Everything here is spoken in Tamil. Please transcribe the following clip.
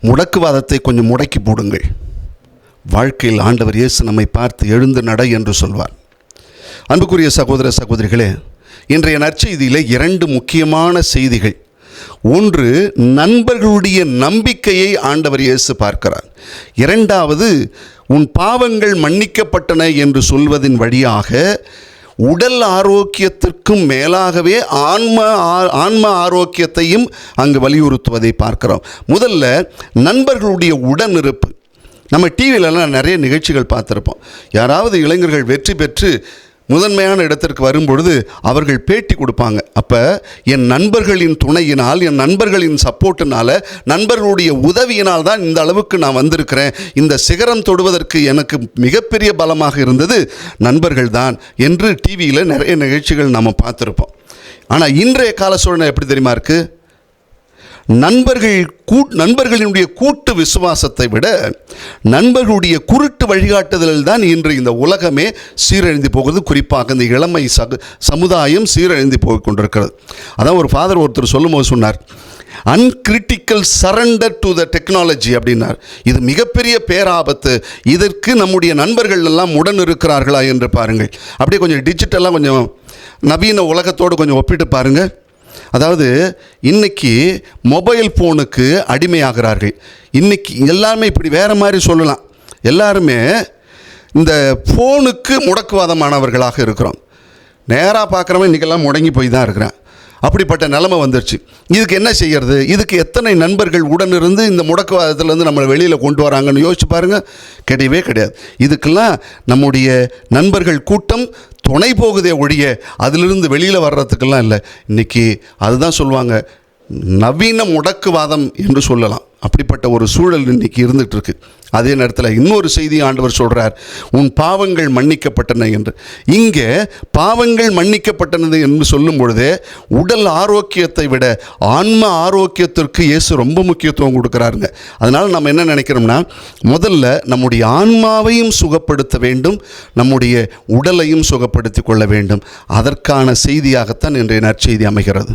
முடக்குவாதத்தை கொஞ்சம் முடக்கி போடுங்கள். வாழ்க்கையில் ஆண்டவர் இயேசு நம்மை பார்த்து எழுந்து நட என்று சொல்வார். அன்புக்குரிய சகோதர சகோதரிகளே, இன்றைய நற்செய்தியிலே 2 முக்கியமான செய்திகள். ஒன்று, நண்பர்களுடைய நம்பிக்கையை ஆண்டவர் இயேசு பார்க்கிறார். இரண்டாவது, உன் பாவங்கள் மன்னிக்கப்பட்டன என்று சொல்வதின் வழியாக உடல் ஆரோக்கியத்திற்கும் மேலாகவே ஆன்ம ஆரோக்கியத்தையும் அங்கு வலியுறுத்துவதை பார்க்கிறோம். முதல்ல நண்பர்களுடைய உடனிருப்பு. நம்ம டிவிலலாம் நிறைய நிகழ்ச்சிகள் பார்த்துருப்போம். யாராவது இளைஞர்கள் வெற்றி பெற்று முதன்மையான இடத்திற்கு வரும்பொழுது அவர்கள் பேட்டி கொடுப்பாங்க. அப்போ என் நண்பர்களின் துணையினால், என் நண்பர்களின் சப்போர்ட்டினால், நண்பர்களுடைய உதவியினால் தான் இந்த அளவுக்கு நான் வந்திருக்கிறேன், இந்த சிகரம் தொடுவதற்கு எனக்கு மிகப்பெரிய பலமாக இருந்தது நண்பர்கள் தான் என்று டிவியில் நிறைய நிகழ்ச்சிகள் நம்ம பார்த்துருப்போம். ஆனால் இன்றைய கால சூழ்நிலை எப்படி தெரியுமா இருக்குது? நண்பர்களினுடைய கூட்டு விசுவாசத்தை விட நண்பர்களுடைய குருட்டு வழிகாட்டுதலில் தான் இன்று இந்த உலகமே சீரழிந்து போகிறது. குறிப்பாக இந்த இளமை சமுதாயம் சீரழிந்து போய் கொண்டிருக்கிறது. அதான் ஒரு ஃபாதர் ஒருத்தர் சொல்லும்போது சொன்னார், அன்கிரிட்டிக்கல் சரண்டர் டு த டெக்னாலஜி அப்படின்னார். இது மிகப்பெரிய பேராபத்து. இதற்கு நம்முடைய நண்பர்கள் எல்லாம் உடன் இருக்கிறார்களா என்று பாருங்கள். அப்படியே கொஞ்சம் டிஜிட்டலாக, கொஞ்சம் நவீன உலகத்தோடு கொஞ்சம் ஒப்பிட்டு பாருங்கள். அதாவது இன்றைக்கி மொபைல் ஃபோனுக்கு அடிமையாகிறார்கள். இன்றைக்கி எல்லாருமே இப்படி வேறு மாதிரி சொல்லலாம், எல்லாருமே இந்த ஃபோனுக்கு முடக்குவாதமானவர்களாக இருக்கிறோம். நேராக பார்க்குறவன் இன்றைக்கெல்லாம் முடங்கி போய் தான் இருக்கிறேன். அப்படிப்பட்ட நிலைமை வந்துடுச்சு. இதுக்கு என்ன செய்கிறது? இதுக்கு எத்தனை நண்பர்கள் உடனிருந்து இந்த முடக்குவாதத்திலேருந்து நம்மளை வெளியில் கொண்டு வராங்கன்னு யோசிச்சு பாருங்கள். கிடையவே கிடையாது. இதுக்கெல்லாம் நம்முடைய நண்பர்கள் கூட்டம் துணை போகுதே ஒழிய அதிலிருந்து வெளியில் வர்றதுக்கெல்லாம் இல்லை. இன்றைக்கி அதுதான் சொல்லுவாங்க, நவீன முடக்குவாதம் என்று சொல்லலாம். அப்படிப்பட்ட ஒரு சூழல் இன்றைக்கி இருந்துகிட்ருக்கு. அதே நேரத்தில் இன்னொரு செய்தி ஆண்டவர் சொல்கிறார், உன் பாவங்கள் மன்னிக்கப்பட்டன என்று. இங்கே பாவங்கள் மன்னிக்கப்பட்டனது என்று சொல்லும் பொழுதே உடல் ஆரோக்கியத்தை விட ஆன்ம ஆரோக்கியத்திற்கு இயேசு ரொம்ப முக்கியத்துவம் கொடுக்குறாருங்க. அதனால் நம்ம என்ன நினைக்கிறோம்னா, முதல்ல நம்முடைய ஆன்மாவையும் சுகப்படுத்த வேண்டும், நம்முடைய உடலையும் சுகப்படுத்தி கொள்ள வேண்டும். அதற்கான செய்தியாகத்தான் இன்றைய நற்செய்தி அமைகிறது.